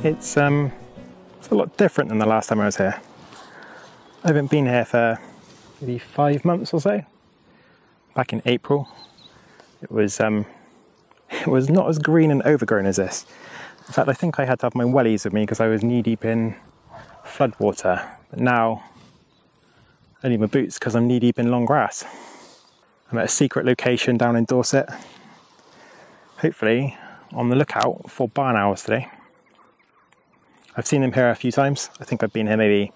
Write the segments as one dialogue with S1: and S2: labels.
S1: It's a lot different than the last time I was here. I haven't been here for maybe 5 months or so. Back in April, it was not as green and overgrown as this. In fact, I think I had to have my wellies with me because I was knee deep in flood water. But now I need my boots because I'm knee deep in long grass. I'm at a secret location down in Dorset. Hopefully on the lookout for barn owls today. I've seen them here a few times. I think I've been here maybe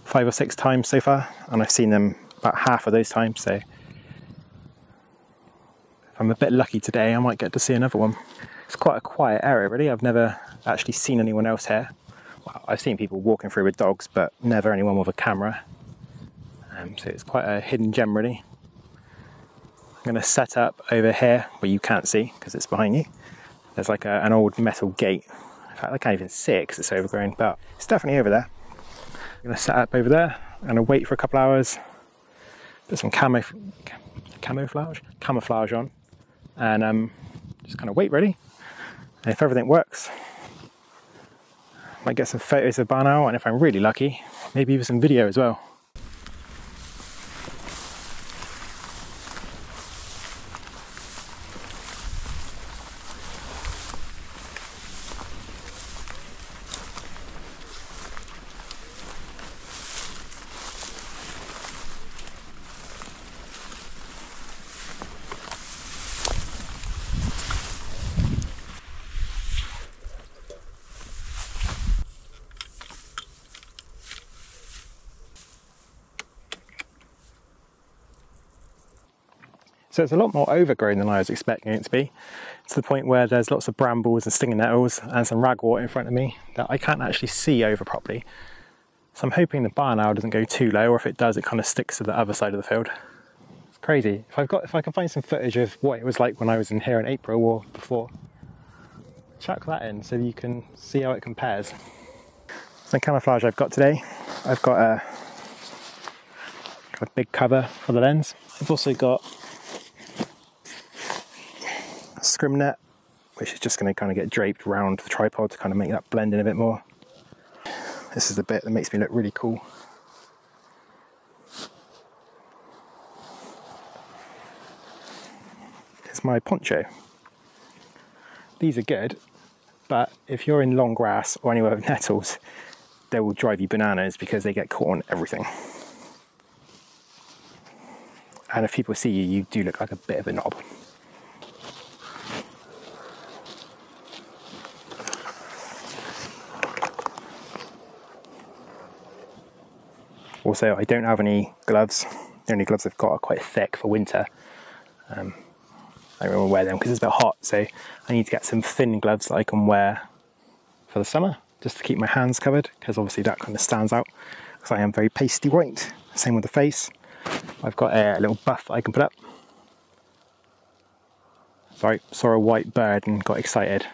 S1: 5 or 6 times so far, and I've seen them about half of those times, so if I'm a bit lucky today I might get to see another one. It's quite a quiet area really. I've never actually seen anyone else here. Well, I've seen people walking through with dogs, but never anyone with a camera. So it's quite a hidden gem really. I'm going to set up over here where you can't see because it's behind you. There's like an old metal gate. In fact, I can't even see it because it's overgrown, but it's definitely over there. I'm going to set up over there. I'm going to wait for a couple hours, put some camouflage on, and just kind of wait really. And if everything works, I might get some photos of barn owl, and if I'm really lucky, maybe even some video as well. So it's a lot more overgrown than I was expecting it to be, to the point where there's lots of brambles and stinging nettles and some ragwort in front of me that I can't actually see over properly. So I'm hoping the barn owl doesn't go too low, or if it does, it kind of sticks to the other side of the field. It's crazy. If I can find some footage of what it was like when I was in here in April or before, chuck that in so you can see how it compares. Some camouflage I've got today. I've got a big cover for the lens. I've also got scrim net, which is just going to kind of get draped around the tripod to kind of make that blend in a bit more. This is the bit that makes me look really cool. It's my poncho. These are good, but if you're in long grass or anywhere with nettles, they will drive you bananas because they get caught on everything. And if people see you, you do look like a bit of a knob. Also, I don't have any gloves. The only gloves I've got are quite thick for winter. I don't really wear them because it's a bit hot, so I need to get some thin gloves that I can wear for the summer, just to keep my hands covered, because obviously that kind of stands out, because I am very pasty white. Same with the face. I've got a little buff that I can put up. Sorry, saw a white bird and got excited.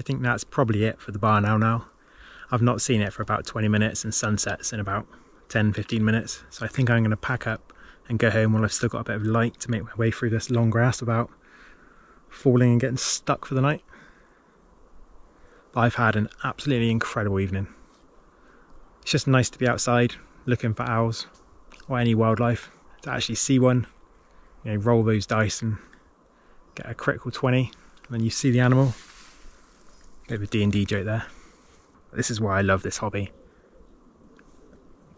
S1: I think that's probably it for the bar now. I've not seen it for about 20 minutes and sunsets in about 10-15 minutes. So I think I'm going to pack up and go home while I've still got a bit of light to make my way through this long grass without falling and getting stuck for the night. But I've had an absolutely incredible evening. It's just nice to be outside looking for owls or any wildlife, to actually see one, you know, roll those dice and get a critical 20, and then you see the animal. Bit of a D&D joke there. But this is why I love this hobby.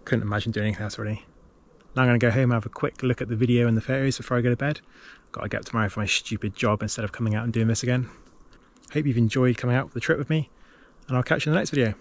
S1: Couldn't imagine doing anything else really. Now I'm going to go home and have a quick look at the video and the photos before I go to bed. Got to get up tomorrow for my stupid job instead of coming out and doing this again. Hope you've enjoyed coming out for the trip with me, and I'll catch you in the next video.